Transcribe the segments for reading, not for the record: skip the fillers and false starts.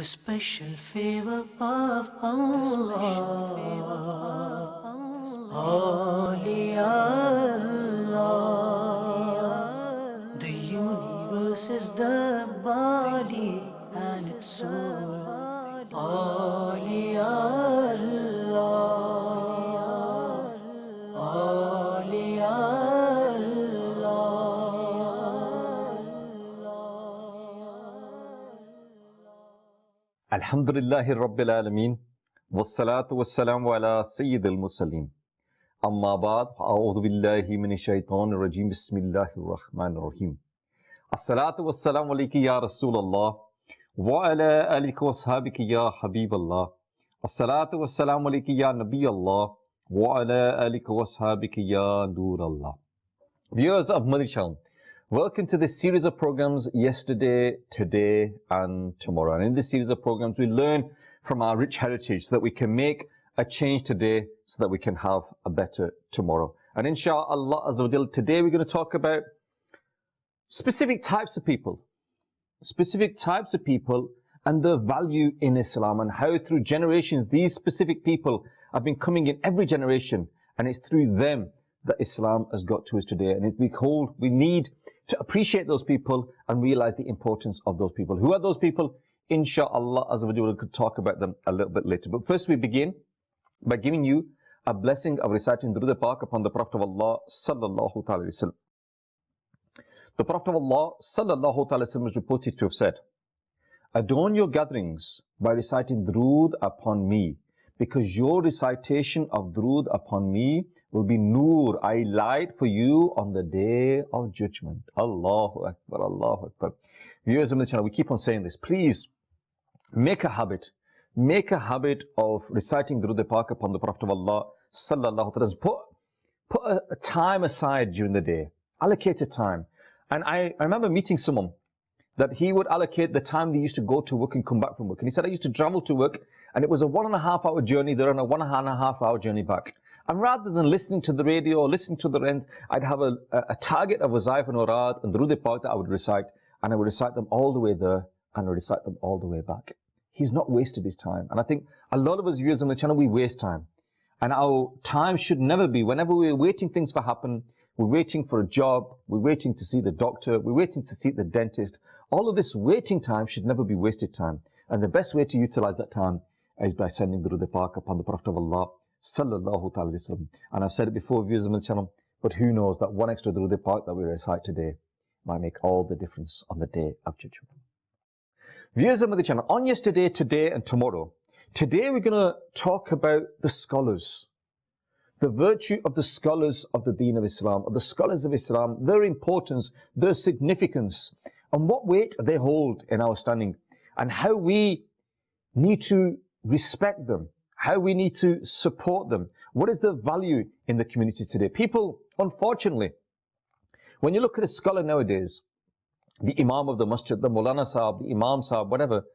special favor of Allah. Allah. The universe is the body and its soul. Alhamdulillahi Rabbil Alameen, wassalatu wassalamu ala Sayyidil Mursaleen. Amma ba'd, a'udhu billahi minash shaitanir rajim, bismillahir rahmanir rahim. As-salatu wassalamu alayki ya Rasulallah, wa ala alika wa ashabika ya Habiballah. As-salatu wassalamu alayki ya Nabiyallah, wa ala alika wa ashabika ya Nurallah. Viewers of Madani Channel, welcome to this series of programs, Yesterday, Today and Tomorrow. And in this series of programs, we learn from our rich heritage so that we can make a change today so that we can have a better tomorrow. And inshallah, today we're going to talk about specific types of people and their value in Islam, and how through generations these specific people have been coming in every generation, and it's through them that Islam has got to us today. And we need to appreciate those people and realize the importance of those people. Who are those people? Inshallah, we'll talk about them a little bit later. But first we begin by giving you a blessing of reciting Durud Pak upon the Prophet of Allah sallallahu alaihi wasallam. The Prophet of Allah sallallahu alaihi wasallam is reported to have said, "Adorn your gatherings by reciting Durud upon me, because your recitation of Durud upon me will be Noor, light for you on the day of judgment." Allahu Akbar, Allahu Akbar. Viewers of the channel, we keep on saying this. Please make a habit of reciting Durud Pak upon the Prophet of Allah sallallahu alaihi wasallam. Put a time aside during the day. Allocate a time. And I remember meeting someone that he would allocate the time they used to go to work and come back from work. And he said, I used to travel to work, and it was a 1.5 hour journey there and a 1.5 hour journey back. And rather than listening to the radio or listening to the rent, I'd have a target of Wazaif and Urad and Durud Pak that I would recite, and I would recite them all the way there and I would recite them all the way back. He's not wasted his time. And I think a lot of us viewers on the channel, we waste time. And our time should never be, whenever we're waiting things to happen, we're waiting for a job, we're waiting to see the doctor, we're waiting to see the dentist. All of this waiting time should never be wasted time. And the best way to utilize that time is by sending Durud Pak upon the Prophet of Allah sallallahu alaihi wasallam. And I've said it before, viewers on the channel, but who knows that one extra Durud Pak that we recite today might make all the difference on the day of judgment. Viewers on the channel, on Yesterday, Today and Tomorrow, today we're going to talk about the scholars, the virtue of the scholars of the Deen of Islam, of the scholars of Islam, their importance, their significance, and what weight they hold in our standing, and how we need to respect them, how we need to support them. What is their value in the community today? People, unfortunately, when you look at a scholar nowadays, the Imam of the Masjid, the Maulana Sahib, the Imam Sahib, whatever,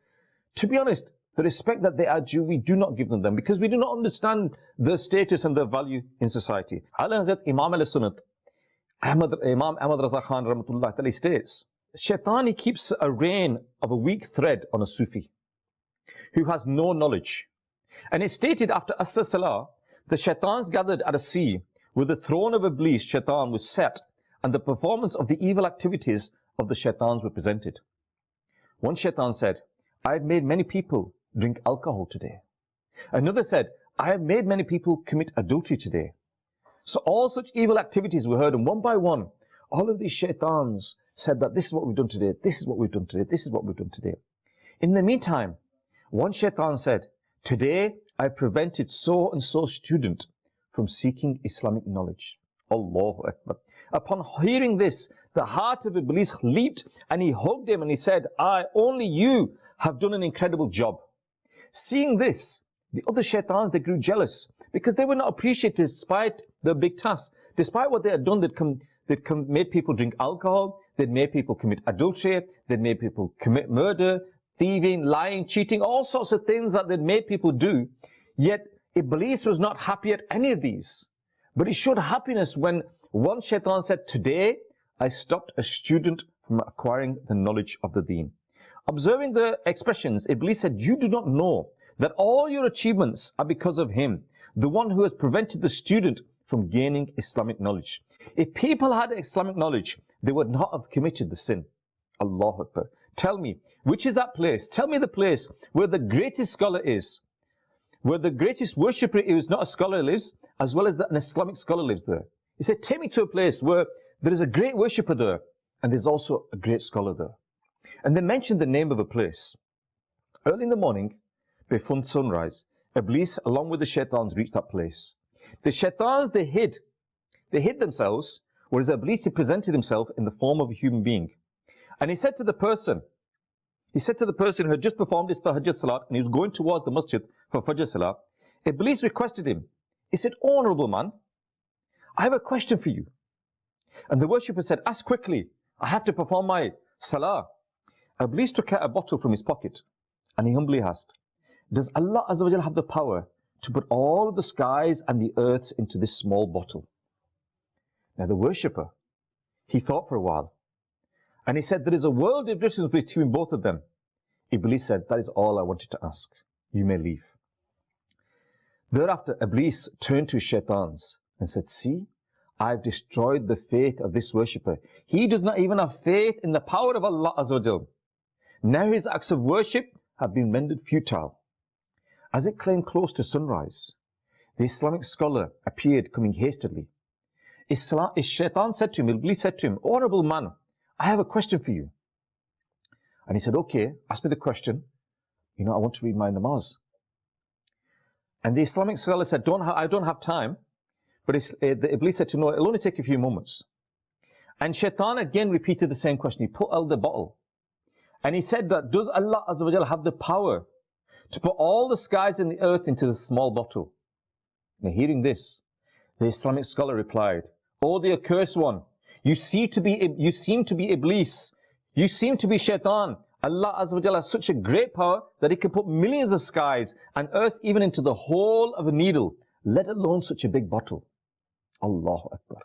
to be honest, the respect that they are due, we do not give them because we do not understand their status and their value in society. Hazrat Imam al-Sunnat, Imam Ahmad Raza Khan Rahmatullah Ta'ala states, Shaitani keeps a rein of a weak thread on a Sufi who has no knowledge. And it's stated after Asr Salah, the Shaitans gathered at a sea where the throne of Iblis, Shaitan, was set, and the performance of the evil activities of the Shaitans were presented. One Shaitan said, I have made many people drink alcohol today. Another said, I have made many people commit adultery today. So all such evil activities were heard, and one by one, all of these Shaitans said that this is what we've done today, this is what we've done today, this is what we've done today. In the meantime, one Shaitan said, today I prevented so and so student from seeking Islamic knowledge. Allahu Akbar. Upon hearing this, the heart of Iblis leaped and he hugged him and he said, only you have done an incredible job. Seeing this, the other Shaitans, they grew jealous because they were not appreciated despite their big tasks. Despite what they had done, they'd made people drink alcohol, they'd made people commit adultery, they'd made people commit murder, thieving, lying, cheating, all sorts of things that they'd made people do. Yet Iblis was not happy at any of these. But he showed happiness when one Shaitan said, today I stopped a student from acquiring the knowledge of the Deen. Observing the expressions, Iblis said, you do not know that all your achievements are because of him, the one who has prevented the student from gaining Islamic knowledge. If people had Islamic knowledge, they would not have committed the sin. Allahu Akbar. Tell me, which is that place? Tell me the place where the greatest scholar is, where the greatest worshipper who is not a scholar lives, as well as that an Islamic scholar lives there. He said, take me to a place where there is a great worshipper there, and there's also a great scholar there. And they mentioned the name of a place. Early in the morning, before sunrise, Iblis, along with the shaitans, reached that place. The shaitans, they hid themselves, whereas Iblis, he presented himself in the form of a human being. And he said to the person who had just performed his tahajjud salat, and he was going towards the masjid for fajr salat, Iblis requested him. He said, honorable man, I have a question for you. And the worshipper said, ask quickly, I have to perform my salah. Iblis took out a bottle from his pocket, and he humbly asked, does Allah Azza wa Jal have the power to put all of the skies and the earths into this small bottle? Now the worshipper, he thought for a while, and he said, there is a world of difference between both of them. Iblis said, that is all I wanted to ask. You may leave. Thereafter, Iblis turned to his shaitans and said, see, I've destroyed the faith of this worshipper. He does not even have faith in the power of Allah Azza wa Jal. Now his acts of worship have been rendered futile. As it came close to sunrise, the Islamic scholar appeared coming hastily. His shaitan said to him, Iblis said to him, honorable man, I have a question for you. And he said, okay, ask me the question. I want to read my namaz. And the Islamic scholar said, I don't have time. But the Iblis said to no, it'll only take a few moments. And shaitan again repeated the same question. He put out the bottle. And he said that, does Allah Azza wa Jal have the power to put all the skies and the earth into this small bottle? Now hearing this, the Islamic scholar replied, oh, the accursed one, you seem to be Iblis. You seem to be shaitan. Allah Azza wa Jal has such a great power that he can put millions of skies and earths even into the hole of a needle, let alone such a big bottle. Allahu Akbar.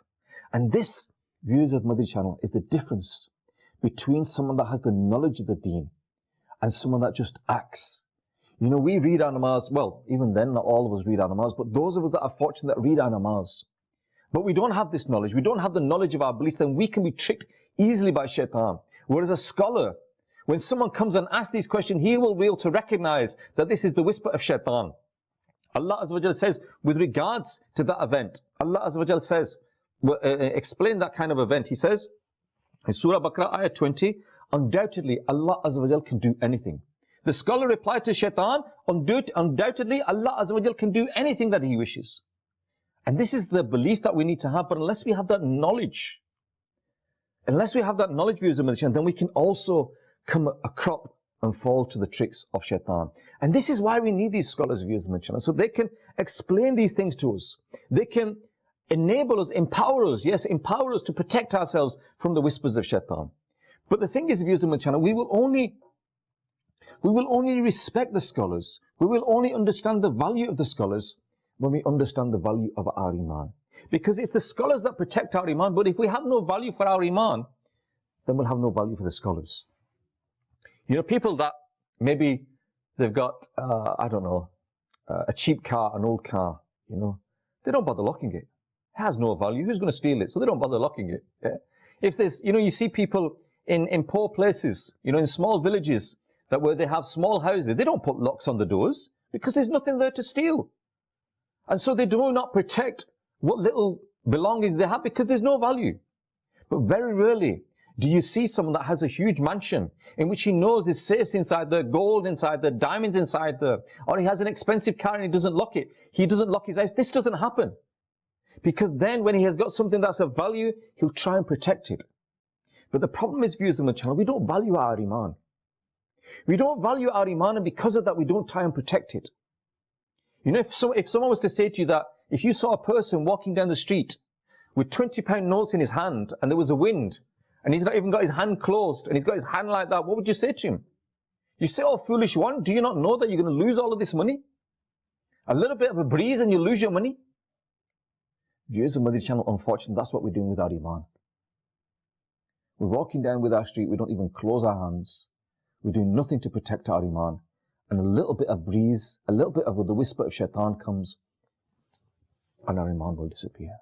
And this, viewers of Madani Channel, is the difference between someone that has the knowledge of the deen and someone that just acts. We read our namaz, well, even then, not all of us read our namaz, but those of us that are fortunate that read our namaz. But we don't have this knowledge. We don't have the knowledge of our beliefs, then we can be tricked easily by shaitan. Whereas a scholar, when someone comes and asks these questions, he will be able to recognize that this is the whisper of shaitan. Allah Azza wa Jal says, with regards to that event, Allah Azza wa Jal says, explain that kind of event. He says, in Surah Baqarah, ayah 20, undoubtedly, Allah Azza wa Jal can do anything. The scholar replied to shaitan, undoubtedly, Allah Azza wa Jal can do anything that he wishes. And this is the belief that we need to have, but unless we have that knowledge, viewers of Madani Channel, then we can also come a crop and fall to the tricks of shaitan. And this is why we need these scholars, viewers of Madani Channel, so they can explain these things to us. They can enable us, empower us to protect ourselves from the whispers of shaitan. But the thing is, viewers of Madani Channel, we will only respect the scholars. We will only understand the value of the scholars when we understand the value of our iman. Because it's the scholars that protect our iman, but if we have no value for our iman, then we'll have no value for the scholars. People that maybe they've got, a cheap car, an old car, they don't bother locking it. It has no value. Who's going to steal it? So they don't bother locking it. Yeah? If there's, you see people in poor places, in small villages, where they have small houses, they don't put locks on the doors because there's nothing there to steal. And so they do not protect what little belongings they have because there's no value. But very rarely do you see someone that has a huge mansion in which he knows there's safes inside there, gold inside there, diamonds inside there, or he has an expensive car and he doesn't lock it. He doesn't lock his house. This doesn't happen. Because then when he has got something that's of value, he'll try and protect it. But the problem is, viewers on the channel, we don't value our iman. We don't value our iman, and because of that, we don't try and protect it. If someone was to say to you that if you saw a person walking down the street with £20 notes in his hand and there was a wind and he's not even got his hand closed and he's got his hand like that, what would you say to him? You say, oh, foolish one, do you not know that you're going to lose all of this money? A little bit of a breeze and you lose your money? Viewers of Madani Channel, unfortunately, that's what we're doing with our iman. We're walking down with our street, we don't even close our hands. we're doing nothing to protect our iman. And a little bit of breeze, a little bit of the whisper of shaitan comes, and our iman will disappear.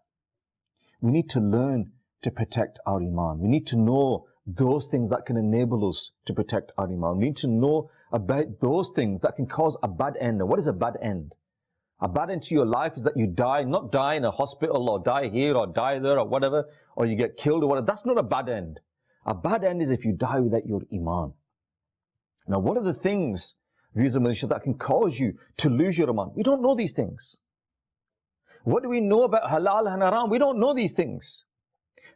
We need to learn to protect our iman. We need to know those things that can enable us to protect our iman. We need to know about those things that can cause a bad end. And what is a bad end? A bad end to your life is that you die, not die in a hospital or die here or die there or whatever, or you get killed or whatever. That's not a bad end. A bad end is if you die without your iman. Now, what are the things, viewers of Malaysia, that can cause you to lose your iman? We don't know these things. What do we know about halal and haram? We don't know these things.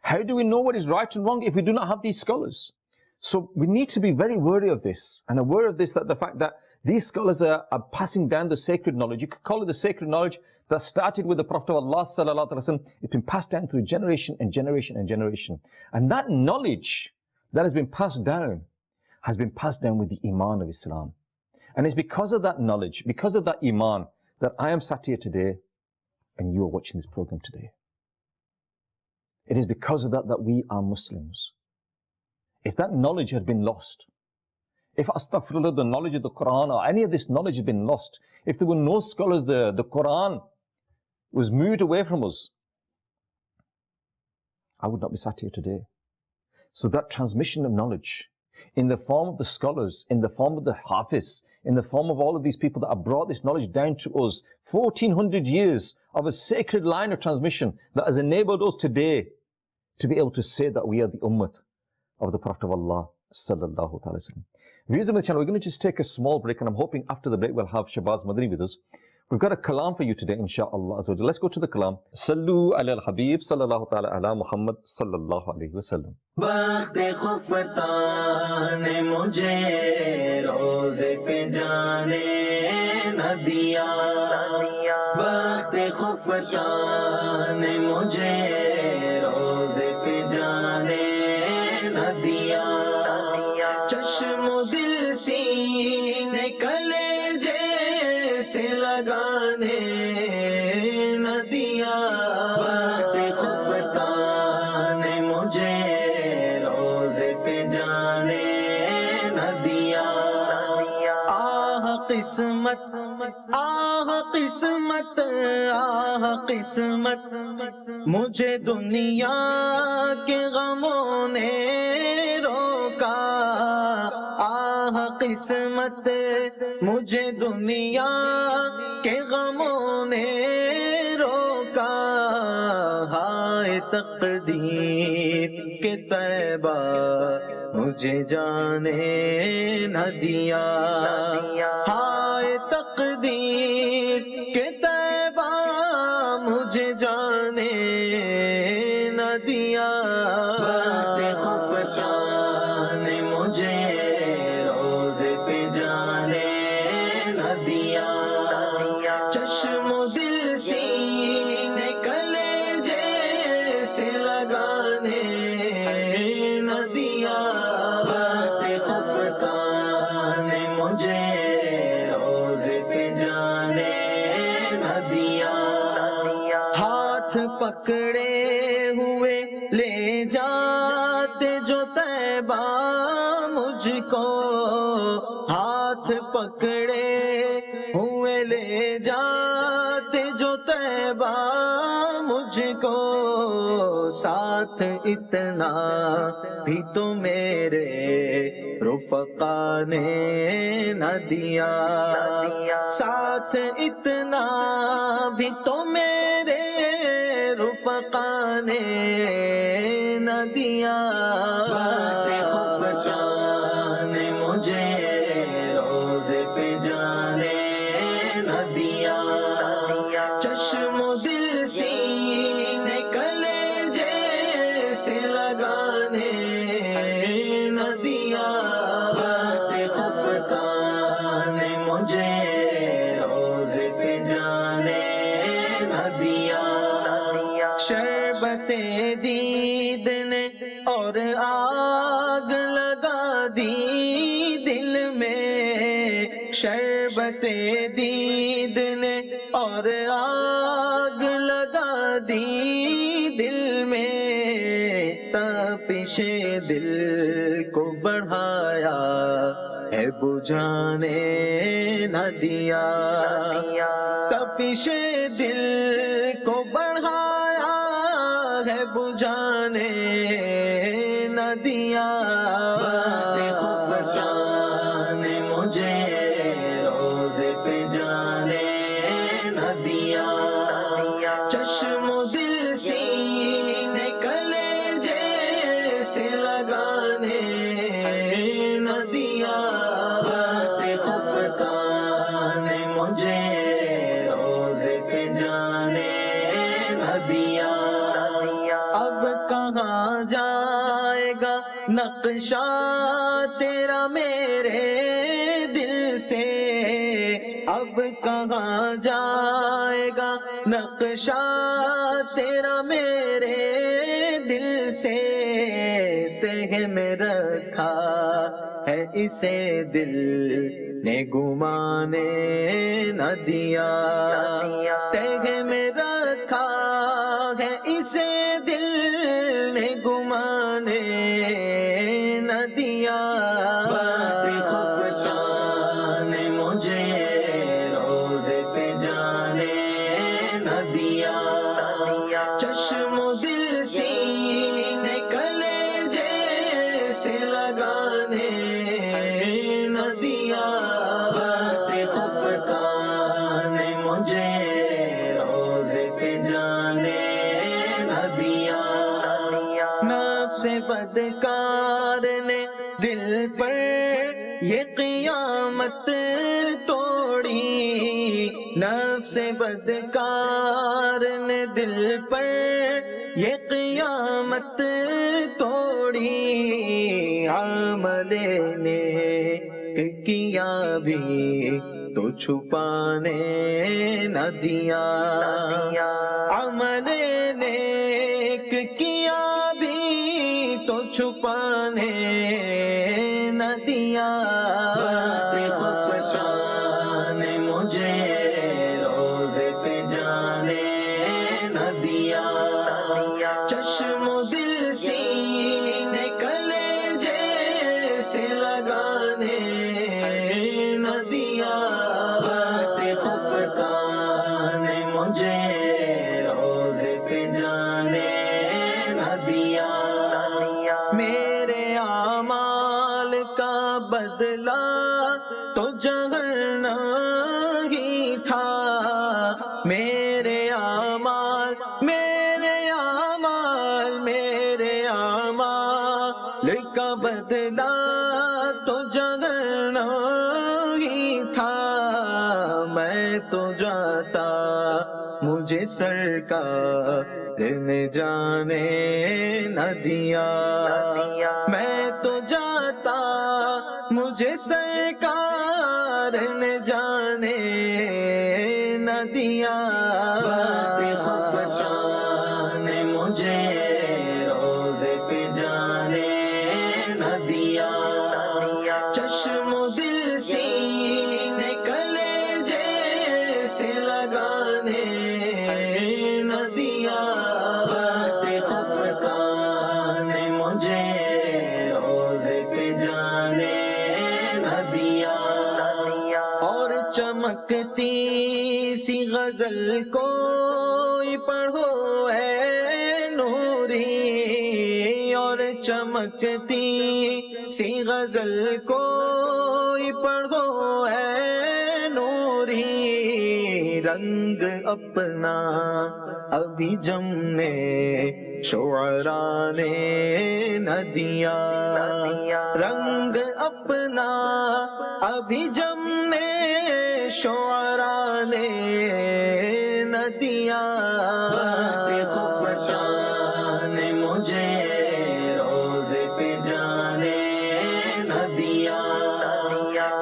How do we know what is right and wrong if we do not have these scholars? So we need to be very wary of this, and aware of this, that the fact that these scholars are passing down the sacred knowledge. You could call it the sacred knowledge that started with the Prophet of Allah sallallahu alaihi wasallam. It's been passed down through generation and generation and generation. And that knowledge that has been passed down with the iman of Islam. And it's because of that knowledge, because of that iman, that I am sat here today and you are watching this program today. It is because of that we are Muslims. If that knowledge had been lost, if astaghfirullah, the knowledge of the Quran or any of this knowledge had been lost, if there were no scholars there, the Quran was moved away from us, I would not be sat here today. So that transmission of knowledge, in the form of the scholars, in the form of the hafiz, in the form of all of these people that have brought this knowledge down to us, 1400 years of a sacred line of transmission that has enabled us today to be able to say that we are the ummah of the Prophet of Allah sallallahu alaihi wasallam. Viewers of the channel, we're going to just take a small break, and I'm hoping after the break we'll have Shabazz Madani with us. We've got a kalam for you today, inshaAllah. So let's go to the kalam. Sallu ala al-Habib sallallahu ta'ala ala Muhammad sallallahu alayhi wa sallam. Bakhte khuftan mujhe roze pe jaane na diya. Bakhte khuftan mujhe roze pe jaane na diya. Chashmo dil seene kaleje se lagane na diya. Bakhte khuftan mujhe roze pe jaane na diya. Qismat, qismat, qismat, mujhe duniya ke ghamon ne roka. قسمت مجھے دنیا کے غموں نے روکا. ہائے تقدیر کے طیبہ مجھے جانے نہ دیا. ہائے تقدیر کے طیبہ مجھے جانے نہ دیا. بخت خفتان مجھے چشم و دل سینے کلیجے سے لگانے نہ دیا. بخت خفتان مجھے روزے پہ جانے نہ دیا. ہاتھ پکڑے ہوئے لے جاتے جو طیبہ مجھ کو. ہاتھ پکڑے ہوئے لے جاتے جو طیبہ مجھ کو. ساتھ اتنا بھی تو میرے رفقا نے نہ دیا. ساتھ اتنا بھی تو میرے رفقا نے نہ دیا. بخت خفتان مجھے روزے پہ جانے نہ دیا. چشم و دل سینے کلیجے سے لگانے نہ دیا. بخت خفتان مجھے روزے پہ جانے نہ دیا. شربت دید نے اور آگ لگا دی دل میں. شربت دید نے اور آگ لگا دی دل میں. تپش دل کو بڑھایا ہے بجھانے نہ دیا، تپش دل کو بڑھایا ہے بجھانے نہ دیا، خفتان نے مجھے روزے پہ جانے نہ دیا، چشم و دل سینے کلیجے سے لگانے نہ دیا، خفتان نے مجھے روزے پہ جانے نہ دیا، اب کہاں جائے گا نقشہ تیرا میرے دل سے، اب کہاں جائے گا نقشہ تیرا میرے دل سے، تہ میں رکھا ہے اسے دل نے گمانے نہ دیا، تہ میں رکھا ہے اسے دل نے گمانے نہ دیا، خفتان نے مجھے روزے پہ جانے نہ دیا، چشم و دل سینے کلیجے سے لگانے نہ دیا، خفتان نے مجھے روزے پہ جانے نہ دیا، نفس بدکار نے دل پر یہ قیامت توڑی، نفس بدکار نے دل پر یہ قیامت توڑی، عمل نیک کیا بھی تو چھپانے نہ دیا، عمل نیک کیا بھی تو چھپانے نہ دیا، خفتان نے مجھے روزے پہ جانے نہ دیا، چشم و دل سینے کلیجے سے لگانے نہ دیا، خفتان نے مجھے روزے پہ جانے نہ دیا، میرے اعمال کا بدلہ تو جہنم ہی تھا، میرے اعمال کا بدلہ تو جہنم ہی تھا، میں تو جاتا مجھے سرکار نے جانے نہ دیا، میں تو جاتا مجھے سرکار نے جانے نہ دیا، خفتان نے مجھے روزے پہ جانے نہ دیا، چشم و دل سینے کلیجے سے لگانے نہ دیا، خفتان نے مجھے روزے پہ جانے نہ دیا، اور چمکتی سی غزل کوئی پڑھو اے نوری، اور چمکتی سی غزل کوئی پڑھو اے نوری، رنگ اپنا ابھی جمنے شعراء نے نہ دیا، رنگ اپنا ابھی جمنے شعراء نے نہ دیا، خفتان نے مجھے روزے پہ جانے نہ دیا،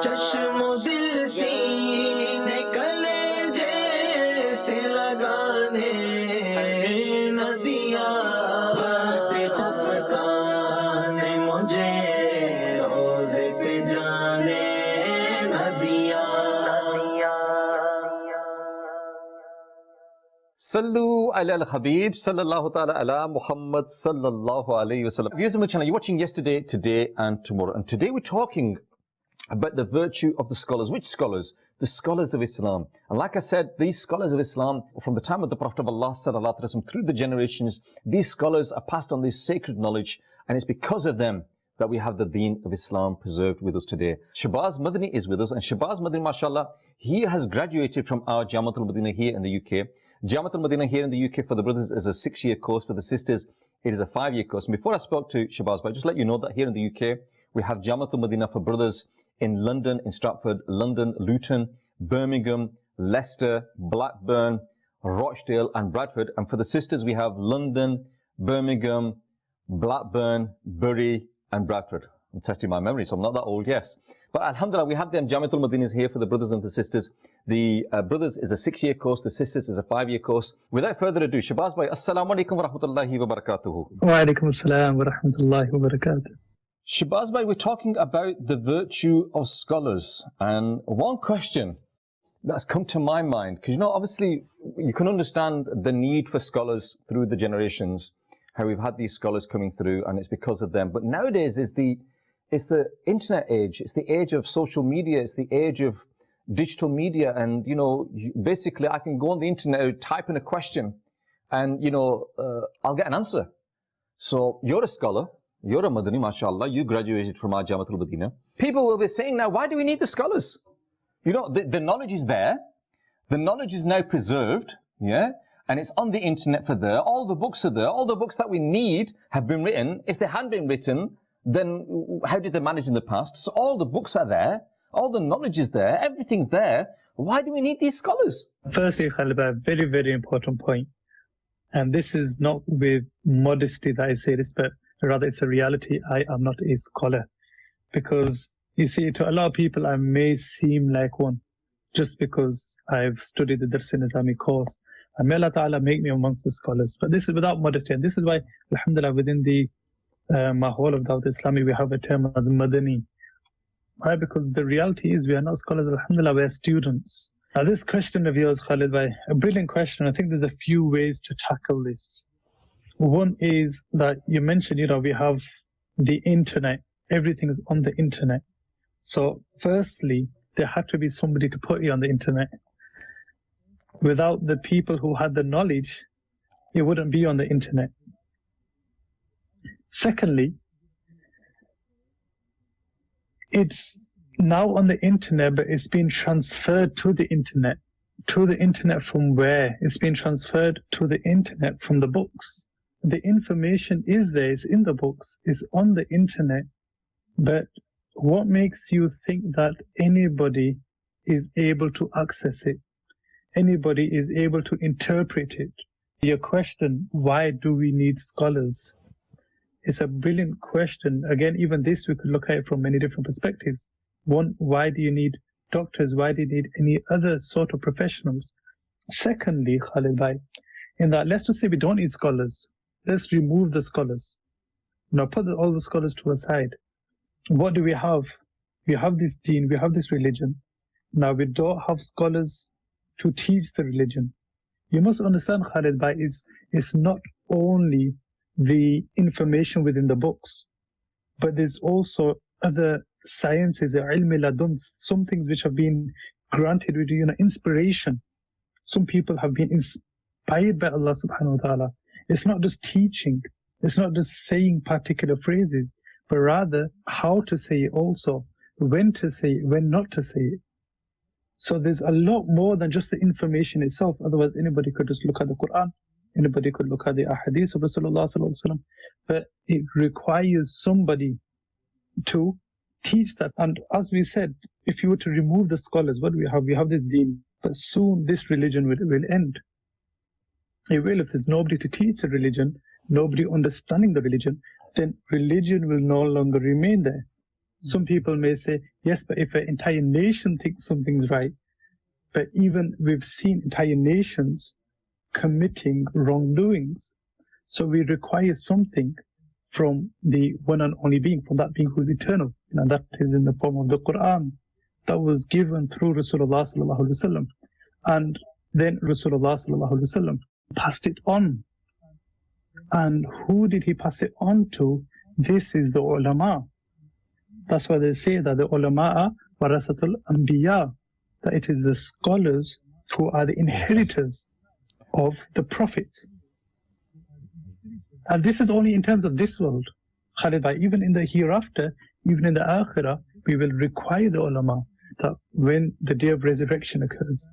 چشم و دل سینے کلیجے سے لگانے نہ دیا، خفتان نے مجھے روزے پہ جانے نہ دیا۔ Sallu ala al-Habib, sallallahu ta'ala ala Muhammad sallallahu alayhi wa sallam. Viewers of my channel, you're watching Yesterday, Today and Tomorrow. And today we're talking about the virtue of the scholars. Which scholars? The scholars of Islam. And like I said, these scholars of Islam, from the time of the Prophet of Allah, through the generations, these scholars are passed on this sacred knowledge, and it's because of them that we have the deen of Islam preserved with us today. Shahbaz Madani is with us, and Shahbaz Madani, mashallah, he has graduated from our Jamatul Madinah here in the UK. Jamatul Madinah here in the UK for the brothers is a 6-year course. For the sisters, it is a 5-year course. And before I spoke to Shahbaz, but just let you know that here in the UK, we have Jamatul Madinah for brothers in London, in Stratford, London, Luton, Birmingham, Leicester, Blackburn, Rochdale and Bradford. And for the sisters, we have London, Birmingham, Blackburn, Bury and Bradford. I'm testing my memory, so I'm not that old, yes. But alhamdulillah, we have them Jamatul Madinas here for the brothers and the sisters. The brothers is a 6-year course, the sisters is a 5-year course. Without further ado, Shahbaz bhai, assalamu alaikum wa rahmatullahi wa barakatuhu. Wa alaikum assalam wa rahmatullahi wa barakatuh. Shahbaz bhai, we're talking about the virtue of scholars. And one question that's come to my mind, because you know, obviously, you can understand the need for scholars through the generations, how we've had these scholars coming through, and it's because of them. But nowadays, it's the internet age, it's the age of social media, it's the age of digital media, and you know, basically I can go on the internet, type in a question, and you know, I'll get an answer. So you're a scholar, you're a Madani, mashallah, you graduated from our Jamatul Madinah. People will be saying now, why do we need the scholars? You know, the knowledge is there, the knowledge is now preserved, yeah, and it's on the internet for there, all the books are there, all the books that we need have been written. If they hadn't been written, then how did they manage in the past? So all the books are there, all the knowledge is there, everything's there. Why do we need these scholars? Firstly, Khalid, a very, very important point. And this is not with modesty that I say this, but rather it's a reality. I am not a scholar. Because, you see, to a lot of people, I may seem like one, just because I've studied the Dars in Islamic course. And may Allah Ta'ala make me amongst the scholars. But this is without modesty. And this is why, alhamdulillah, within the Mahwal of Dawat Islami, we have a term as Madani. Why? Because the reality is we are not scholars, alhamdulillah, we are students. Now this question of yours, Khalid bhai, a brilliant question. I think there's a few ways to tackle this. One is that you mentioned, you know, we have the internet. Everything is on the internet. So firstly, there had to be somebody to put you on the internet. Without the people who had the knowledge, it wouldn't be on the internet. Secondly, it's now on the internet, but it's been transferred to the internet. To the internet from where? It's been transferred to the internet from the books. The information is there, it's in the books, it's on the internet. But what makes you think that anybody is able to access it? Anybody is able to interpret it? Your question, why do we need scholars? It's a brilliant question. Again, even this, we could look at it from many different perspectives. One, why do you need doctors? Why do you need any other sort of professionals? Secondly, Khalid bhai, in that, let's just say we don't need scholars. Let's remove the scholars. Now put all the scholars to the side. What do we have? We have this deen, we have this religion. Now we don't have scholars to teach the religion. You must understand, Khalid bhai, it's not only the information within the books, but there's also other sciences, ilm ladun, some things which have been granted with, you know, inspiration. Some people have been inspired by Allah subhanahu wa ta'ala. It's not just teaching, it's not just saying particular phrases, but rather how to say it also, when to say it, when not to say it. So there's a lot more than just the information itself. Otherwise, anybody could just look at the Quran, anybody could look at the ahadith of Rasulullah sallallahu alaihi wasallam. But it requires somebody to teach that. And as we said, if you were to remove the scholars, what do we have? We have this deen. But soon this religion will end. It will. If there's nobody to teach the religion, nobody understanding the religion, then religion will no longer remain there. Some people may say, yes, but if an entire nation thinks something's right, but even we've seen entire nations committing wrongdoings. So we require something from the one and only being, from that being who is eternal. And that is in the form of the Quran that was given through Rasulullah sallallahu alaihi wasallam. And then Rasulullah sallallahu alaihi wasallam passed it on. And who did he pass it on to? This is the ulama. That's why they say that the ulama warasatul anbiya, that it is the scholars who are the inheritors of the prophets. And this is only in terms of this world. Khalid bhai, even in the hereafter, even in the akhirah, we will require the ulama that when the day of resurrection occurs,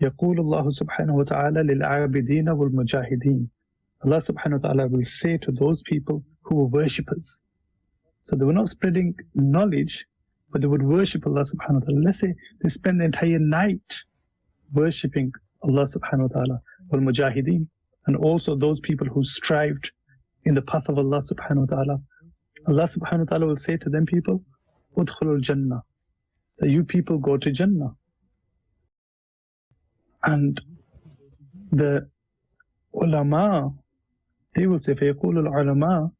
يقول الله سبحانه وتعالى للعابدين والمجاهدين. Allah subhanahu wa ta'ala will say to those people who were worshippers. So they were not spreading knowledge, but they would worship Allah subhanahu wa ta'ala. Let's say they spend the entire night worshipping Allah subhanahu wa ta'ala, wal mujahideen, and also those people who strived in the path of Allah subhanahu wa ta'ala. Allah subhanahu wa ta'ala will say to them people, udkhulul jannah, that you people go to Jannah. And the ulama, they will say, فَيَقُولُ الْعُلَمَاء,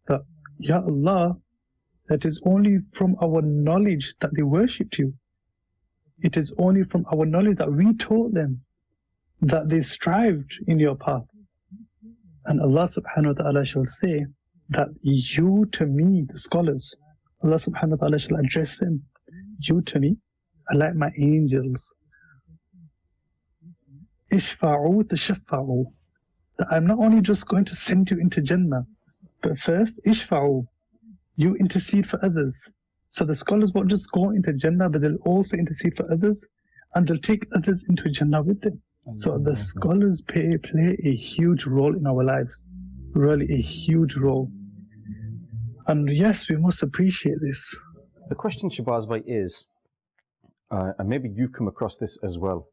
that, Ya Allah, that is only from our knowledge that they worshipped you. It is only from our knowledge that we taught them, that they strived in your path. And Allah subhanahu wa ta'ala shall say that you to me, the scholars, Allah subhanahu wa ta'ala shall address them, you to me are like my angels. Ishfa'u tashaffa'u. That I'm not only just going to send you into Jannah, but first, ishfa'u, you intercede for others. So the scholars won't just go into Jannah, but they'll also intercede for others, and they'll take others into Jannah with them. So the scholars play a huge role in our lives, really a huge role. And yes, we must appreciate this. The question, Shahbaz bhai, is, and maybe you've come across this as well,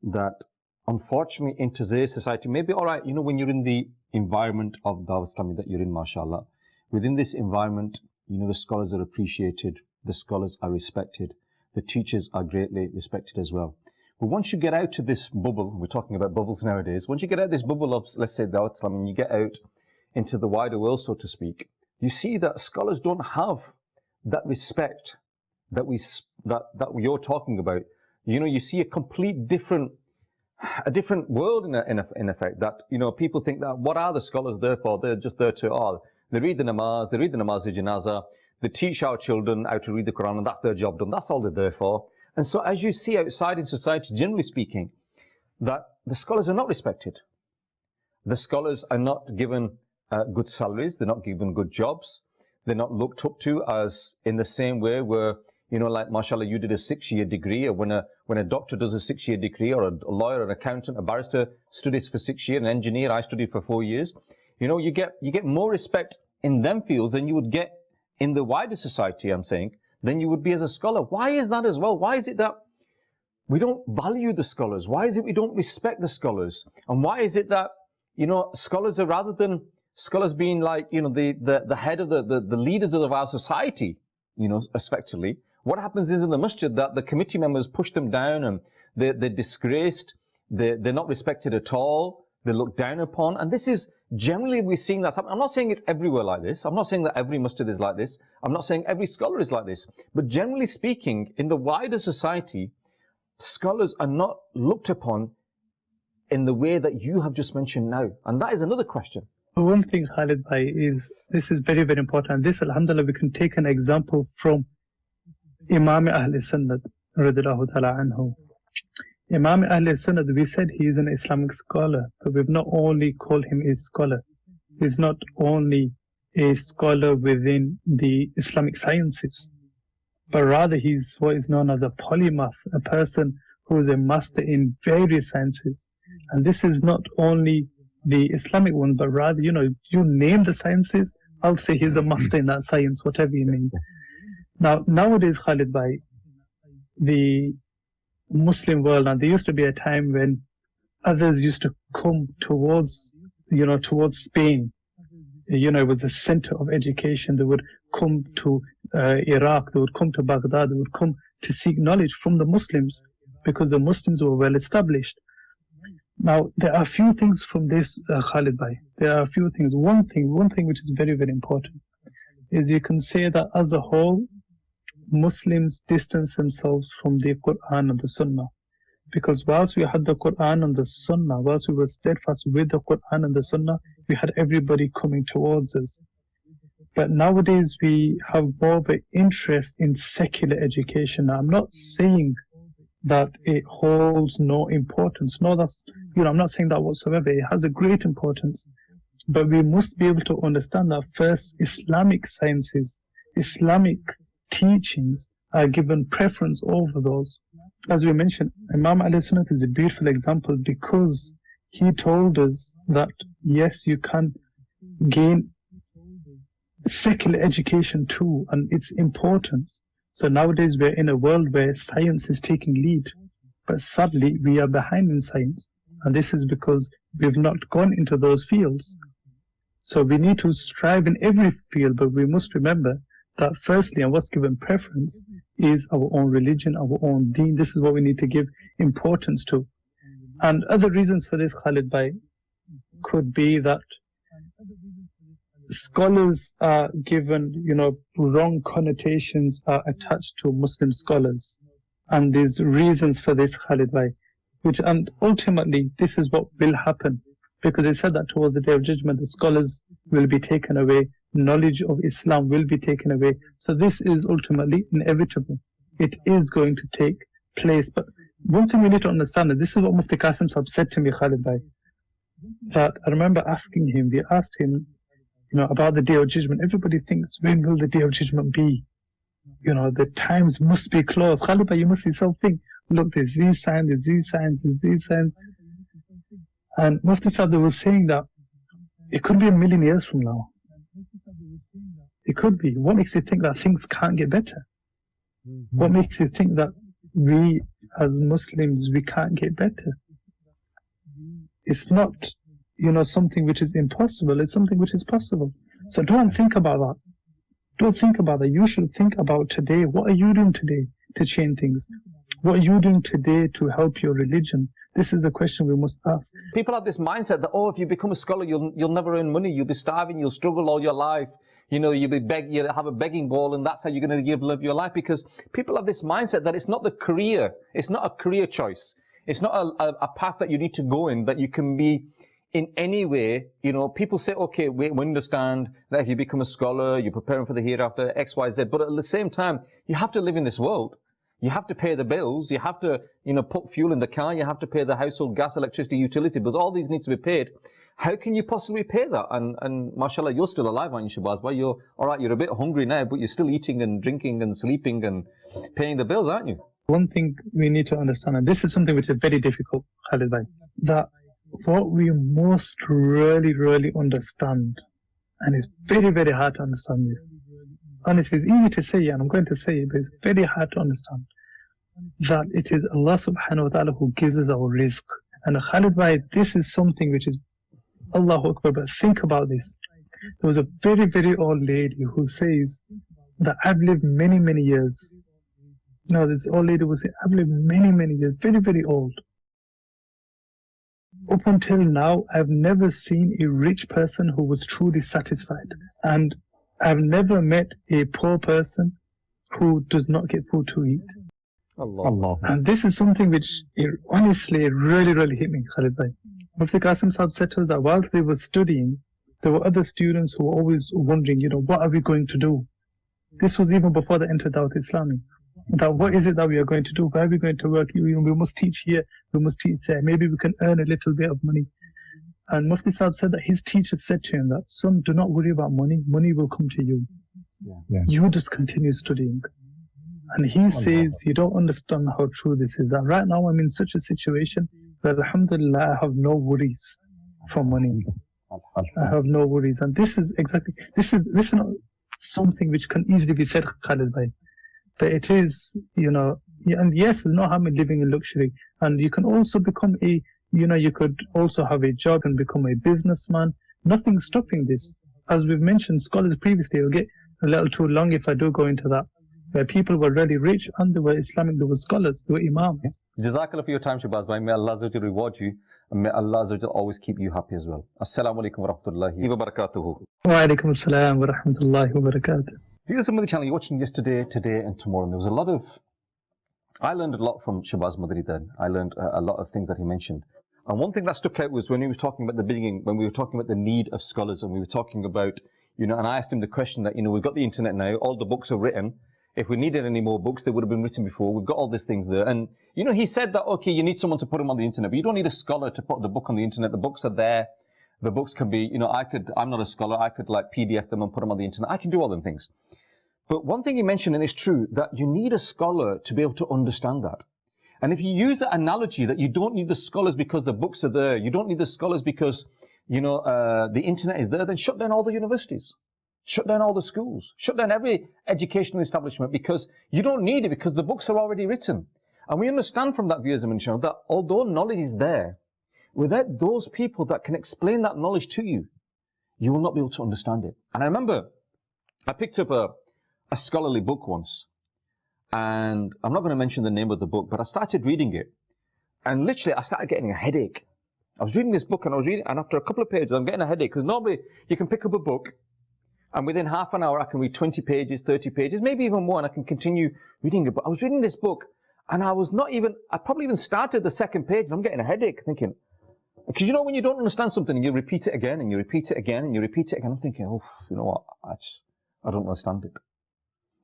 that unfortunately in today's society, maybe all right, you know, when you're in the environment of Dawah Islami that you're in, mashallah, within this environment, you know, the scholars are appreciated, the scholars are respected, the teachers are greatly respected as well. But once you get out to this bubble, we're talking about bubbles nowadays, once you get out this bubble of, let's say, Dawah Islami, and you get out into the wider world, so to speak, you see that scholars don't have that respect that you're talking about. You know, you see a complete different world in effect, that, you know, people think that, what are the scholars there for? They're just there to, they read the namaz, janazah, they teach our children how to read the Quran, and that's their job done. That's all they're there for. And so as you see outside in society, generally speaking, that the scholars are not respected. The scholars are not given good salaries, they're not given good jobs, they're not looked up to as in the same way where, you know, like, mashallah, you did a 6-year degree, or when a doctor does a 6-year degree, or a lawyer, an accountant, a barrister studies for 6 years, an engineer, I studied for 4 years. You know, you get more respect in them fields than you would get in the wider society, I'm saying, than you would be as a scholar. Why is that as well? Why is it that we don't value the scholars? Why is it we don't respect the scholars? And why is it that, you know, scholars are, rather than scholars being like, you know, the head of the leaders of our society, you know, effectively, what happens is in the masjid that the committee members push them down, and they're disgraced, they're not respected at all, they're looked down upon. And this is generally, we're seeing that. I'm not saying it's everywhere like this. I'm not saying that every masjid is like this. I'm not saying every scholar is like this. But generally speaking, in the wider society, scholars are not looked upon in the way that you have just mentioned now. And that is another question. One thing, Khalid bhai, is this is very, very important. This, alhamdulillah, we can take an example from Imam Ahl Sunnah, radiallahu ta'ala anhu. Imam Ahl Sunnah, we said he is an Islamic scholar, but we've not only called him a scholar. He's not only a scholar within the Islamic sciences, but rather he's what is known as a polymath, a person who is a master in various sciences. And this is not only the Islamic one, but rather, you know, you name the sciences, I'll say he's a master in that science, whatever you name. Now, nowadays, Khalid bhai, the Muslim world, and there used to be a time when others used to come towards, you know, towards Spain. You know, it was a center of education. They would come to Iraq, they would come to Baghdad, they would come to seek knowledge from the Muslims, because the Muslims were well established. Now, there are a few things from this, Khalid bhai. There are a few things. One thing which is very, very important is you can say that as a whole, Muslims distance themselves from the Quran and the Sunnah. Because whilst we had the Quran and the Sunnah, whilst we were steadfast with the Quran and the Sunnah, we had everybody coming towards us. But nowadays we have more of an interest in secular education. Now, I'm not saying that it holds no importance. No, that's, I'm not saying that whatsoever. It has a great importance. But we must be able to understand that first, Islamic sciences, Islamic teachings are given preference over those. As we mentioned, Imam alayhi Sunnah is a beautiful example because he told us that, yes, you can gain secular education too, and its importance. So nowadays we're in a world where science is taking lead, but sadly we are behind in science, and this is because we've not gone into those fields. So we need to strive in every field, but we must remember that firstly, and what's given preference is our own religion, our own deen. This is what we need to give importance to. And other reasons for this, Khalid Bhai, could be that scholars are given, wrong connotations are attached to Muslim scholars. And there's reasons for this, Khalid Bhai, and ultimately this is what will happen. Because it said that towards the Day of Judgment, the scholars will be taken away, knowledge of Islam will be taken away. So this is ultimately inevitable. It is going to take place. But one thing we need to understand, and this is what Mufti Qasim Sahib said to me, Khalid Bhai, that I remember asking him, we asked him, about the Day of Judgment. Everybody thinks, when will the Day of Judgment be? The times must be close. Khalid Bhai, you must yourself think, look, there's these signs, there's these signs, there's these signs. And Mufti Sahib was saying that it could be 1,000,000 years from now. It could be. What makes you think that things can't get better? What makes you think that we as Muslims, we can't get better? It's not, something which is impossible. It's something which is possible. So don't think about that. Don't think about that. You should think about today. What are you doing today to change things? What are you doing today to help your religion? This is a question we must ask. People have this mindset that, if you become a scholar, you'll never earn money. You'll be starving. You'll struggle all your life. You'll have a begging bowl, and that's how you're going to live your life. Because people have this mindset that it's not the career. It's not a career choice. It's not a path that you need to go in, that you can be in any way. People say, okay, we understand that if you become a scholar, you're preparing for the hereafter, X, Y, Z. But at the same time, you have to live in this world. You have to pay the bills. You have to, put fuel in the car. You have to pay the household gas, electricity, utility bills. All these need to be paid. How can you possibly pay that? And mashallah, you're still alive, aren't you, Shabazz? You're all right. You're a bit hungry now, but you're still eating and drinking and sleeping and paying the bills, aren't you? One thing we need to understand, and this is something which is very difficult, Khalid Bhai, that what we must really understand, and it's very, very hard to understand this. Honestly, it's easy to say, and I'm going to say it, but it's very hard to understand that it is Allah subhanahu wa ta'ala who gives us our rizq. And Khalid Bhai, this is something which is Allahu Akbar, but think about this. There was a very, very old lady who says that I've lived many, many years. This old lady will say, I've lived many, many years, very, very old. Up until now, I've never seen a rich person who was truly satisfied. And I've never met a poor person who does not get food to eat. Allah. And this is something which honestly really hit me, Khalid Bhai. Mufti Qasim Sahib said to us that whilst they were studying, there were other students who were always wondering, what are we going to do? This was even before they entered out Islamic. That what is it that we are going to do? Where are we going to work? We must teach here, we must teach there. Maybe we can earn a little bit of money. And Mufti Sahib said that his teacher said to him that, son, do not worry about money. Money will come to you. Yeah. You just continue studying. And he says, you don't understand how true this is. That right now I'm in such a situation that alhamdulillah, I have no worries for money. I have no worries. And this is not something which can easily be said, Khalid Bhai. But it is, and yes, there's no harm in living in luxury. And you can also become you could also have a job and become a businessman. Nothing's stopping this. As we've mentioned, scholars previously, it'll get a little too long if I do go into that, where people were really rich and they were Islamic, they were scholars, they were imams. Jazakallah for your time, Shabazz Bhai. May Allah reward you, and may Allah always keep you happy as well. Assalamu alaikum wa rahmatullahi wa barakatuhu. Wa alaikum assalam wa rahmatullahi wa barakatuh. Viewers of Madani Channel, you're watching yesterday, today and tomorrow, and there was I learned a lot from Shabazz Madani then. I learned a lot of things that he mentioned. And one thing that stuck out was when he was talking about the beginning, when we were talking about the need of scholars, and we were talking about, You know, and I asked him the question that, you know, we've got the internet now, all the books are written. If we needed any more books, they would have been written before. We've got all these things there. And, you know, he said that, okay, you need someone to put them on the internet, but you don't need a scholar to put the book on the internet. The books are there. The books can be, you know, I'm not a scholar. I could like PDF them and put them on the internet. I can do all them things. But one thing he mentioned, and it's true, that you need a scholar to be able to understand that. And if you use the analogy that you don't need the scholars because the books are there, you don't need the scholars because, you know, the internet is there, then shut down all the universities. Shut down all the schools. Shut down every educational establishment because you don't need it because the books are already written. And we understand from that, viewers and channel, that although knowledge is there, without those people that can explain that knowledge to you, you will not be able to understand it. And I remember I picked up a scholarly book once, and I'm not going to mention the name of the book, but I started reading it, and literally I started getting a headache. I was reading this book, and after a couple of pages, I'm getting a headache, because normally you can pick up a book, and within half an hour I can read 20 pages, 30 pages, maybe even more, and I can continue reading it. But I was reading this book, and I probably even started the second page, and I'm getting a headache, thinking, because you know when you don't understand something, and you repeat it again, and you repeat it again, and you repeat it again, I'm thinking, oh, you know what, I don't understand it.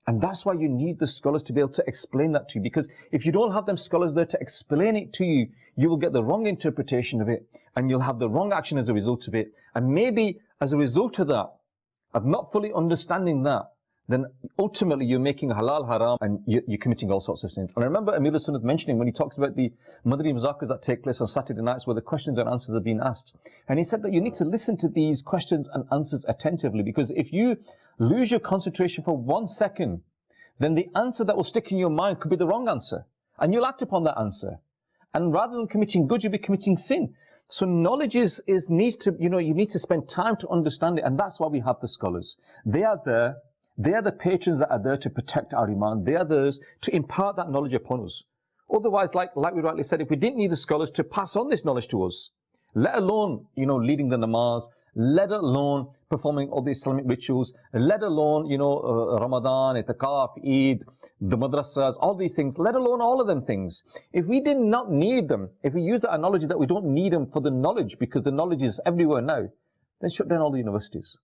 And that's why you need the scholars to be able to explain that to you. Because if you don't have them scholars there to explain it to you, you will get the wrong interpretation of it. And you'll have the wrong action as a result of it. And maybe as a result of that, of not fully understanding that, then ultimately you're making halal haram and you're committing all sorts of sins. And I remember Amir al-Sunnah mentioning when he talks about the Madani Muzakras that take place on Saturday nights where the questions and answers are being asked. And he said that you need to listen to these questions and answers attentively, because if you lose your concentration for 1 second, then the answer that will stick in your mind could be the wrong answer. And you'll act upon that answer. And rather than committing good, you'll be committing sin. So knowledge needs to, you know, you need to spend time to understand it. And that's why we have the scholars. They are there. They are the patrons that are there to protect our iman. They are those to impart that knowledge upon us. Otherwise, like we rightly said, if we didn't need the scholars to pass on this knowledge to us, let alone, you know, leading the namaz, let alone performing all the Islamic rituals, let alone, you know, Ramadan, Itikaf, Eid, the madrasas, all these things, let alone all of them things. If we did not need them, if we use that analogy that we don't need them for the knowledge, because the knowledge is everywhere now, then shut down all the universities.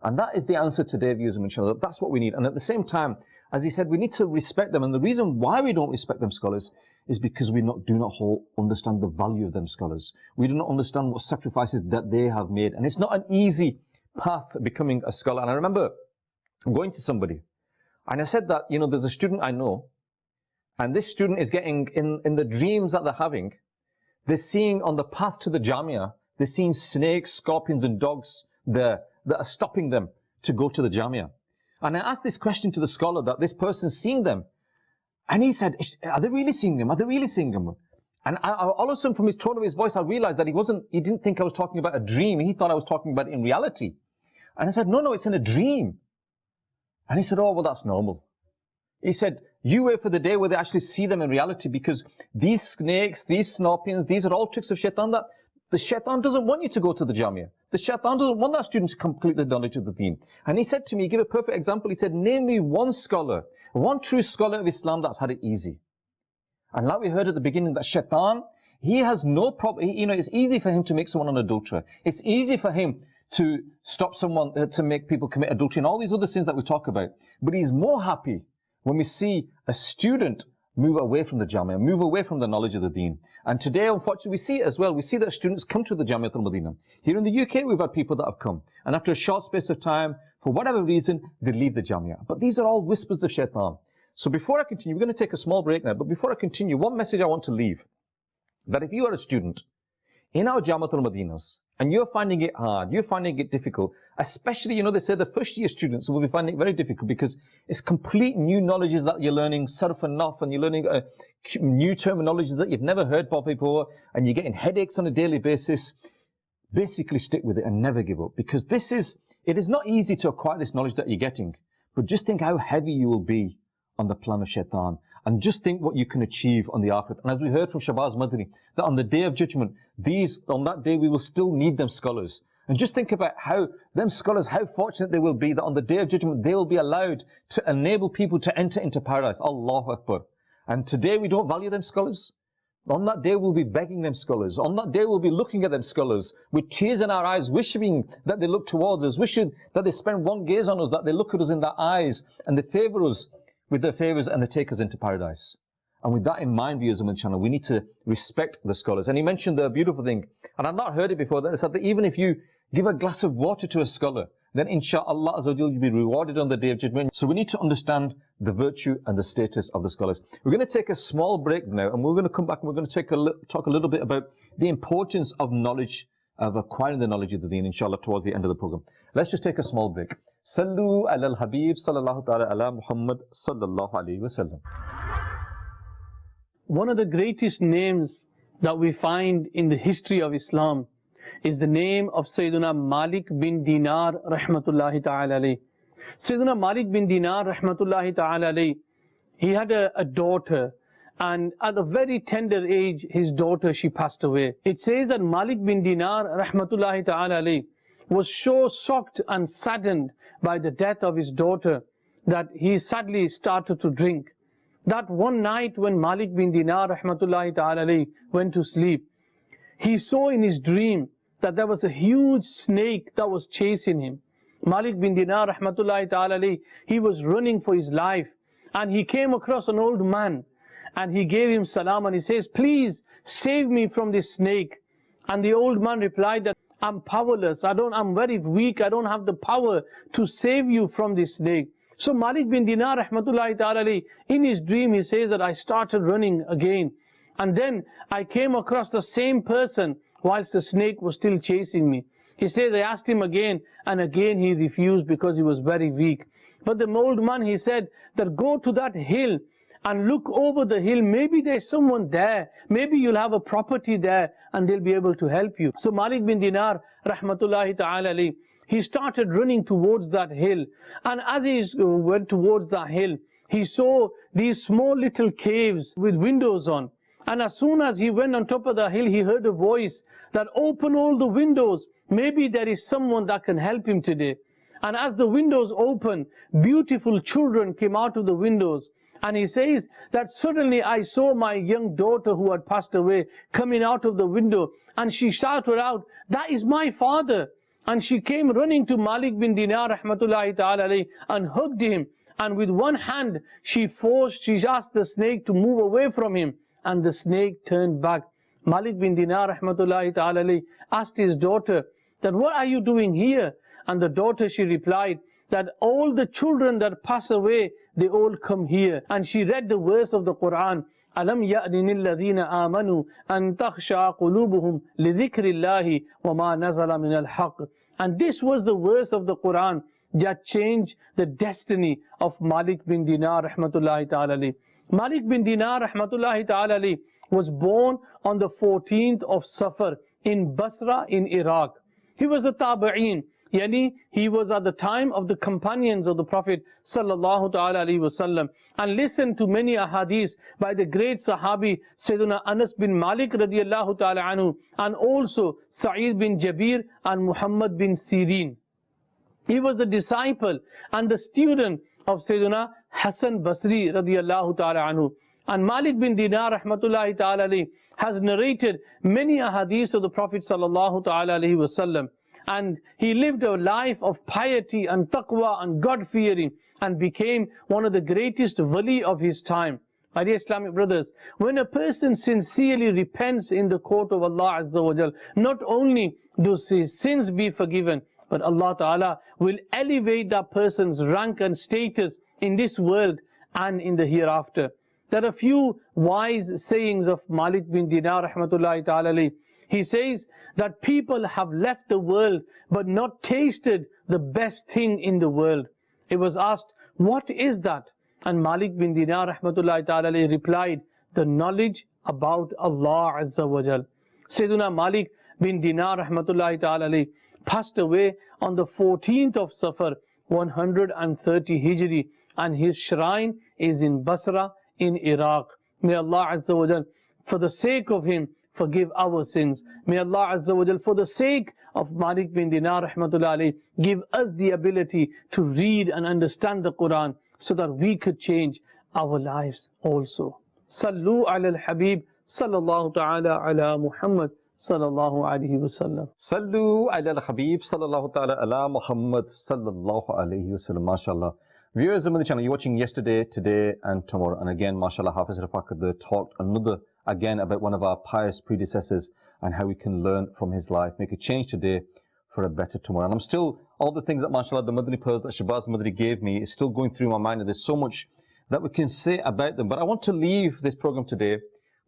And that is the answer today, viewers and inshallah. That's what we need. And at the same time, as he said, we need to respect them. And the reason why we don't respect them scholars is because we do not understand the value of them scholars. We do not understand what sacrifices that they have made. And it's not an easy path becoming a scholar. And I remember going to somebody, and I said that, you know, there's a student I know, and this student is getting, in the dreams that they're having, they're seeing on the path to the Jamia, they're seeing snakes, scorpions, and dogs there that are stopping them to go to the Jamia. And I asked this question to the scholar, that this person's seeing them. And he said, are they really seeing them? Are they really seeing them? And all of a sudden, from his tone of his voice, I realized that he didn't think I was talking about a dream. He thought I was talking about it in reality. And I said, no, it's in a dream. And he said, oh, well, that's normal. He said, you wait for the day where they actually see them in reality, because these snakes, these scorpions, these are all tricks of shaitan. That the shaitan doesn't want you to go to the Jamia. The shaitan doesn't want that student to complete the knowledge of the deen. And he said to me, he gave a perfect example. He said, name me one scholar, one true scholar of Islam that's had it easy. And like we heard at the beginning, that shaitan, he has no problem. You know, it's easy for him to make someone an adulterer. It's easy for him to stop someone, to make people commit adultery and all these other sins that we talk about. But he's more happy when we see a student move away from the Jamia, move away from the knowledge of the deen. And today, unfortunately, we see it as well. We see that students come to the Jamiat al-Madinah. Here in the UK, we've had people that have come. And after a short space of time, for whatever reason, they leave the Jamia. But these are all whispers of shaitan. So before I continue, we're going to take a small break now. But before I continue, one message I want to leave. That if you are a student in our Jamiat al-Madinahs, and you're finding it hard, you're finding it difficult, especially, you know, they say the first year students will be finding it very difficult because it's complete new knowledges that you're learning, sarf and naf, and you're learning new terminologies that you've never heard before, and you're getting headaches on a daily basis. Basically stick with it and never give up, because it is not easy to acquire this knowledge that you're getting, but just think how heavy you will be on the plan of shaitan. And just think what you can achieve on the Akhirat. And as we heard from Shabazz Madani, that on the Day of Judgment, on that day we will still need them scholars. And just think about how them scholars, how fortunate they will be that on the Day of Judgment they will be allowed to enable people to enter into paradise. Allahu Akbar. And today we don't value them scholars. On that day, we'll be begging them scholars. On that day, we'll be looking at them scholars with tears in our eyes, wishing that they look towards us, wishing that they spend one gaze on us, that they look at us in their eyes, and they favor us with their favors, and they take us into paradise. And with that in mind, viewers of the channel, we need to respect the scholars. And he mentioned the beautiful thing, and I've not heard it before, that he said that even if you give a glass of water to a scholar, then inshallah azza wa jalla, you'll be rewarded on the Day of Judgment. So we need to understand the virtue and the status of the scholars. We're going to take a small break now, and we're going to come back and we're going to talk a little bit about the importance of knowledge, of acquiring the knowledge of the deen, inshallah, towards the end of the program. Let's just take a small break. Sallu ala al-Habib sallallahu ta'ala ala Muhammad sallallahu alayhi wa sallam. One of the greatest names that we find in the history of Islam is the name of Sayyiduna Malik bin Dinar rahmatullahi ta'ala alayhi. Sayyiduna Malik bin Dinar rahmatullahi ta'ala alayhi, he had a daughter, and at a very tender age, his daughter, she passed away. It says that Malik bin Dinar rahmatullahi ta'ala alayhi was so shocked and saddened by the death of his daughter that he sadly started to drink. That one night when Malik bin Dinar rahmatullahi ta'ala alayhi went to sleep, he saw in his dream that there was a huge snake that was chasing him. Malik bin Dinar rahmatullahi ta'ala alayhi, he was running for his life, and he came across an old man, and he gave him salam, and he says, please save me from this snake. And the old man replied that I'm powerless, I'm very weak, I don't have the power to save you from this snake. So Malik bin Dinar rahmatullahi ta'ala alayhi, in his dream he says that I started running again, and then I came across the same person whilst the snake was still chasing me. He says, I asked him again, and again he refused because he was very weak. But the old man, he said that go to that hill and look over the hill. Maybe there's someone there. Maybe you'll have a property there and they'll be able to help you. So Malik bin Dinar rahmatullahi ta'ala alayhi, he started running towards that hill. And as he went towards that hill, he saw these small little caves with windows on. And as soon as he went on top of the hill, he heard a voice that open all the windows. Maybe there is someone that can help him today. And as the windows opened, beautiful children came out of the windows. And he says that suddenly I saw my young daughter who had passed away coming out of the window. And she shouted out, that is my father. And she came running to Malik bin Dinar rahmatullahi ta'ala alayhi and hugged him. And with one hand, she asked the snake to move away from him. And the snake turned back. Malik bin Dinar rahmatullahi ta'ala alayhi asked his daughter that, what are you doing here? And the daughter, she replied that all the children that pass away, they all come here. And she read the verse of the Quran, أَلَمْ يَأْنِ الَّذِينَ آمَنُوا أَن تَخْشَعَ قُلُوبُهُمْ لِذِكْرِ اللَّهِ وَمَا نَزَلَ مِنَ الْحَقِّ. And this was the verse of the Quran that changed the destiny of Malik bin Dinar rahmatullahi ta'ala alayhi. Malik bin Dinar rahmatullahi ta'ala alayhi was born on the 14th of Safar in Basra in Iraq. He was a tabi'een, yani he was at the time of the companions of the Prophet sallallahu ta'ala alayhi wasallam, and listened to many ahadith by the great Sahabi Sayyiduna Anas bin Malik radiyallahu ta'ala anhu, and also Sa'id bin Jabir and Muhammad bin Sirin. He was the disciple and the student of Sayyiduna Hassan Basri radiyallahu ta'ala anhu. And Malik bin Dinar rahmatullahi ta'ala alayhi has narrated many ahadith of the Prophet sallallahu ta'ala alayhi wasallam. And he lived a life of piety and taqwa and God-fearing, and became one of the greatest wali of his time. My dear Islamic brothers, when a person sincerely repents in the court of Allah Azza wa Jal, not only do his sins be forgiven, but Allah Ta'ala will elevate that person's rank and status in this world and in the hereafter. There are a few wise sayings of Malik bin Dinar rahmatullahi ta'ala alayhi. He says that people have left the world but not tasted the best thing in the world. It was asked, what is that? And Malik bin Dinar rahmatullahi ta'ala alayhi replied, the knowledge about Allah Azza wa Jal. Sayyiduna Malik bin Dinar rahmatullahi ta'ala alayhi passed away on the 14th of Safar 130 Hijri, and his shrine is in Basra in Iraq. May Allah Azza wa Jal, for the sake of him, forgive our sins. May Allah Azza wa Jal, for the sake of Malik bin Dinar rahmatullahi alayhi, give us the ability to read and understand the Quran so that we could change our lives also. Sallu ala al-Habib sallallahu ta'ala ala Muhammad sallallahu alayhi wa sallam. Sallu ala al-Habib sallallahu ta'ala ala Muhammad sallallahu alayhi wa sallam. MashaAllah. Viewers of the channel, you're watching yesterday, today and tomorrow. And again, MashaAllah, Hafiz Rafaqat talked again about one of our pious predecessors and how we can learn from his life, make a change today for a better tomorrow. And I'm still, all the things that MashaAllah, the Madani pearls that Shabazz Madani gave me is still going through my mind, and there's so much that we can say about them. But I want to leave this program today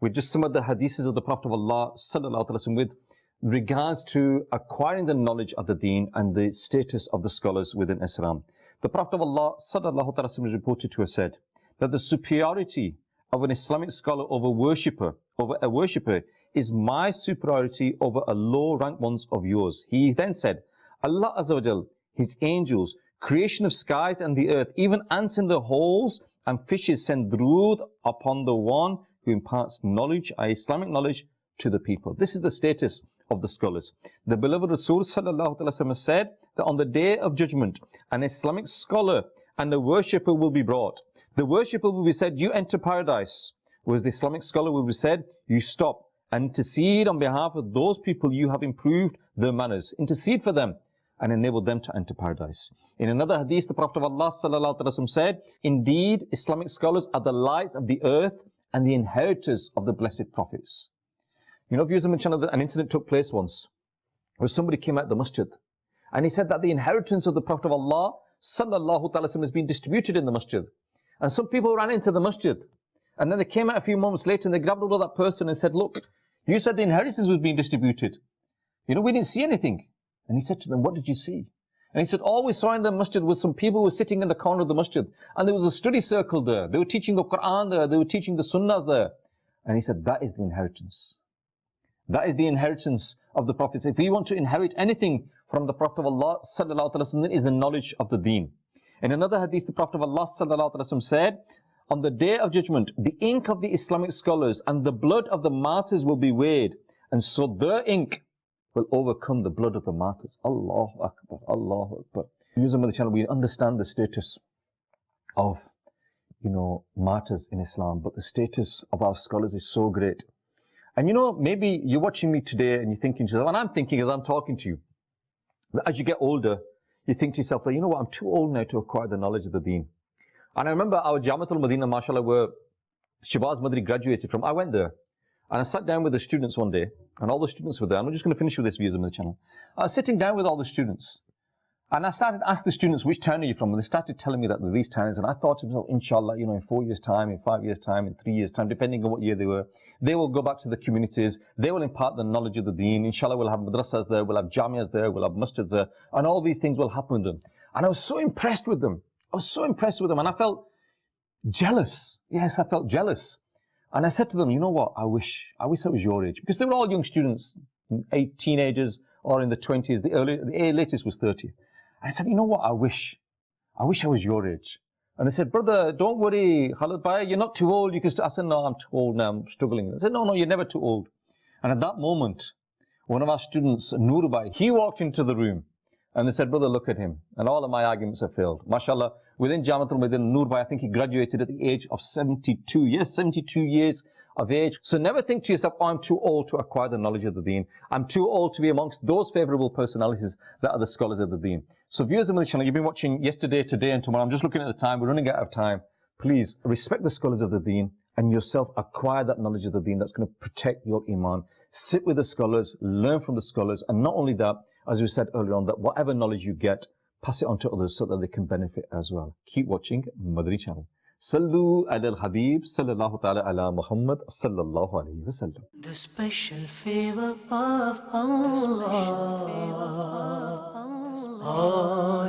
with just some of the hadiths of the Prophet of Allah sallallahu alaihi wasallam with regards to acquiring the knowledge of the deen and the status of the scholars within Islam. The Prophet of Allah sallallahu alaihi wasallam is reported to have said that the superiority of an Islamic scholar over a worshipper is my superiority over a low-ranked ones of yours. He then said, Allah Azza wa Jal, His angels, creation of skies and the earth, even ants in the holes and fishes send durood upon the one who imparts knowledge, Islamic knowledge, to the people. This is the status of the scholars. The beloved Rasul sallallahu alaihi wasallam said that on the day of judgment, an Islamic scholar and a worshipper will be brought. The worshipper will be said, you enter paradise, whereas the Islamic scholar will be said, you stop and intercede on behalf of those people you have improved their manners. Intercede for them and enable them to enter paradise. In another hadith, the Prophet of Allah sallallahu alaihi wasallam said, indeed, Islamic scholars are the lights of the earth and the inheritors of the blessed prophets. You know, viewers of the channel, an incident took place once where somebody came out of the masjid and he said that the inheritance of the Prophet of Allah sallallahu alaihi wasallam has been distributed in the masjid. And some people ran into the masjid and then they came out a few moments later and they grabbed hold of that person and said, look, you said the inheritance was being distributed. You know, we didn't see anything. And he said to them, what did you see? And he said, all we saw in the masjid was some people who were sitting in the corner of the masjid. And there was a study circle there. They were teaching the Quran there. They were teaching the Sunnahs there. And he said, that is the inheritance. That is the inheritance of the prophets. If we want to inherit anything from the Prophet of Allah sallallahu alaihi wasallam, then is the knowledge of the deen. In another hadith, the Prophet of Allah sallallahu alaihi wasallam said, on the day of judgment, the ink of the Islamic scholars and the blood of the martyrs will be weighed. And so their ink will overcome the blood of the martyrs. Allahu Akbar, Allahu Akbar. Using the channel, we understand the status of, martyrs in Islam, but the status of our scholars is so great. And maybe you're watching me today and you're thinking to yourself, and I'm thinking as I'm talking to you, that as you get older, you think to yourself, that, you know what, I'm too old now to acquire the knowledge of the deen. And I remember our Jamatul Madinah, mashallah, where Shabazz Madani graduated from. I went there and I sat down with the students one day, and all the students were there. I'm just going to finish with this views on the channel. I was sitting down with all the students, and I started to ask the students, which town are you from? And they started telling me that they're these towns, and I thought to myself, inshallah, in 4 years' time, in 5 years' time, in 3 years' time, depending on what year they were, they will go back to the communities, they will impart the knowledge of the deen. Inshallah, we'll have madrasas there, we'll have jamias there, we'll have masjids there, and all these things will happen with them. And I was so impressed with them. I was so impressed with them, and I felt jealous. Yes, I felt jealous. And I said to them, you know what, I wish I was your age. Because they were all young students, teenagers, or in the 20s. The latest was 30. I said, you know what, I wish I was your age. And they said, brother, don't worry, Khalid Bhai, you're not too old. You can I said, no, I'm too old now, I'm struggling. I said, no, you're never too old. And at that moment, one of our students, Noor Bhai, he walked into the room. And they said, brother, look at him. And all of my arguments have failed. MashaAllah, within Jamatul Madinah, Noor Bhai, I think he graduated at the age of 72. Yes, 72 years of age. So never think to yourself, oh, I'm too old to acquire the knowledge of the deen. I'm too old to be amongst those favorable personalities that are the scholars of the deen. So viewers of the channel, you've been watching yesterday, today, and tomorrow. I'm just looking at the time. We're running out of time. Please respect the scholars of the deen and yourself acquire that knowledge of the deen that's going to protect your iman. Sit with the scholars, learn from the scholars, and not only that, as we said earlier on, that whatever knowledge you get, pass it on to others so that they can benefit as well. Keep watching Madani Channel. Sallu ala al-Habib, sallallahu ta'ala ala Muhammad, sallallahu alayhi wa sallam. The special favor of Allah. All